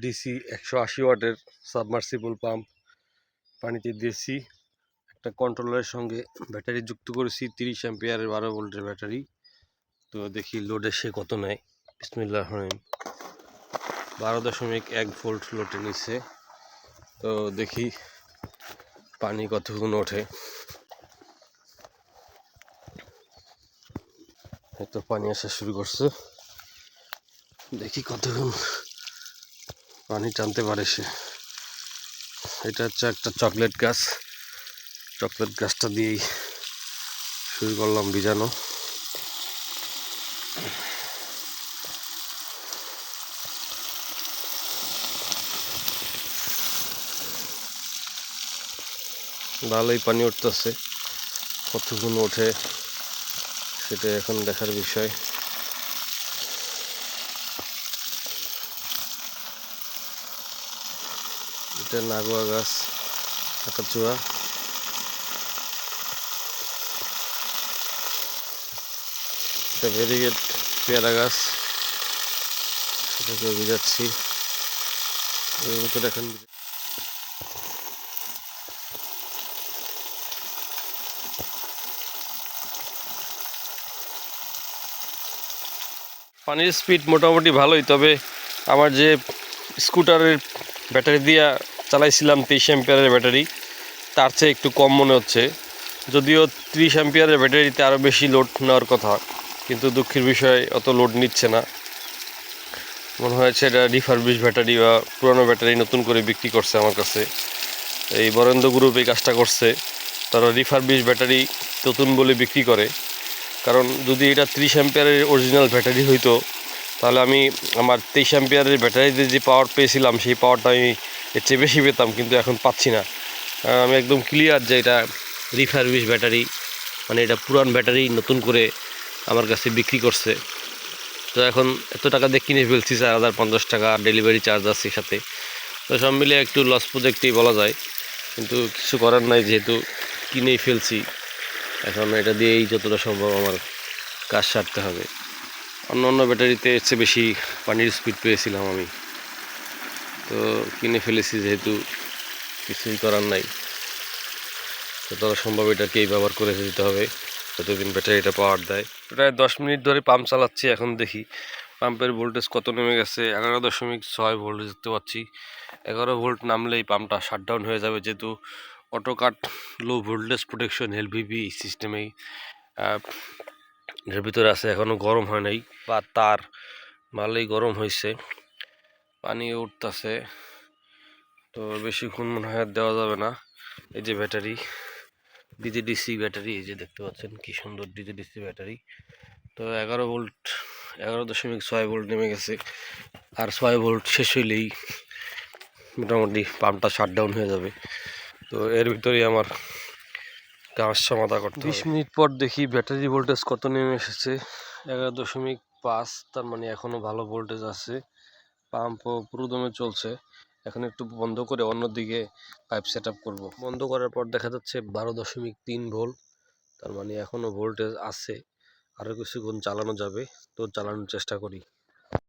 DC 180 ওয়াটের submersible pump পানিতে দিয়েছি। একটা কন্ট্রোলারের সঙ্গে ব্যাটারি যুক্ত করেছি 30 অ্যাম্পিয়ারের 12 ভোল্টের ব্যাটারি। তো দেখি লোডে সে কত নেয়। বিসমিল্লাহির রহমানির রহিম। 12.1 ভোল্ট লোডে নিচ্ছে। তো দেখি পানি কতক্ষণ ওঠে। হয়তো পানি আসা শুরু করছে, দেখি কতক্ষণ পানি টানতে পারে সে। এটা হচ্ছে একটা চকলেট গাছ। চকলেট গাছটা দিয়েই শুরু করলাম ভিজানো। ভালোই পানি উঠতেছে, কতক্ষণ ওঠে সেটা এখন দেখার বিষয়। এটা নাগুয়া গাছ, আকাচুয়া। এটা ভেরিগেট পেয়ারা গাছ, সেটাকে ভিজাচ্ছি। এর ভিতরে এখন পানির স্পিড মোটামুটি ভালোই, তবে আমার যে স্কুটারের ব্যাটারি দিয়ে চালাইছিলাম 23 অ্যাম্পিয়ারের ব্যাটারি, তার চেয়ে একটু কম মনে হচ্ছে। যদিও 30 অ্যাম্পিয়ারের ব্যাটারিতে আরও বেশি লোড নেওয়ার কথা, কিন্তু দুঃখের বিষয় অত লোড নিচ্ছে না। মনে হয়েছে এটা রিফারবিশ ব্যাটারি বা পুরনো ব্যাটারি নতুন করে বিক্রি করছে আমার কাছে। এই বরেন্দ্র গ্রুপ এই কাজটা করছে, তারা রিফারবিশ ব্যাটারি নতুন বলে বিক্রি করে। কারণ যদি এটা 30 অ্যাম্পিয়ারের অরিজিনাল ব্যাটারি হইতো, তাহলে আমি আমার 23 অ্যাম্পিয়ারের ব্যাটারিতে যে পাওয়ার পেয়েছিলাম সেই পাওয়ারটা আমি এর চেয়ে বেশি পেতাম, কিন্তু এখন পাচ্ছি না। আমি একদম ক্লিয়ার যে এটা রিফারবিশ ব্যাটারি, মানে এটা পুরান ব্যাটারি নতুন করে আমার কাছে বিক্রি করছে। তো এখন এত টাকা দিয়ে কিনে ফেলছি, 4050 টাকা ডেলিভারি চার্জ আছে সাথে। তো সব মিলে একটু লস প্রজেক্টই বলা যায়, কিন্তু কিছু করার নাই, যেহেতু কিনেই ফেলছি। এখন এটা দিয়েই যতটা সম্ভব আমার কাজ সারতে হবে। অন্য অন্য ব্যাটারিতে এর চেয়ে বেশি পানির স্পিড পেয়েছিলাম আমি, তো কিনে ফেলেছি যেহেতু কিছুই করার নাই। যতটা সম্ভব এটাকেই ব্যবহার করে দিতে হবে যতদিন ব্যাটারিটা পাওয়ার দেয়। প্রায় 10 মিনিট ধরে পাম্প চালাচ্ছি, এখন দেখি পাম্পের ভোল্টেজ কত নেমে গেছে। 11.6 ভোল্ট দেখতে পাচ্ছি। 11 ভোল্ট নামলেই পাম্পটা শাটডাউন হয়ে যাবে, যেহেতু auto cut low voltage protection LVB সিস্টেমেই এর ভিতরে আছে। এখনও গরম হয় নাই, বা তার ভালোই গরম হয়েছে, পানি উঠতেছে। তো বেশিক্ষণ মনে হয় দেওয়া যাবে না। এই যে ব্যাটারি, ডিজিডিসি ব্যাটারি, এই যে দেখতে পাচ্ছেন কি সুন্দর ডিজিডিসি ব্যাটারি। তো 11 ভোল্ট 11.6 ভোল্ট নেমে গেছে। আর 6 ভোল্ট শেষ হইলেই মোটামুটি পাম্পটা শাটডাউন হয়ে যাবে। তো এর ভিতরেই আমার কাজ সমাধা করতে হবে। 20 মিনিট পর দেখি ব্যাটারি ভোল্টেজ কত নেমে এসেছে, 11.5। তার মানে এখনও ভালো ভোল্টেজ আছে, পাম্পও পুরোদমে চলছে। এখন একটু বন্ধ করে অন্যদিকে পাইপ সেট আপ করবো। বন্ধ করার পর দেখা যাচ্ছে 12.3 ভোল্ট। তার মানে এখনও ভোল্টেজ আছে, আরও কিছুক্ষণ চালানো যাবে। তো চালানোর চেষ্টা করি।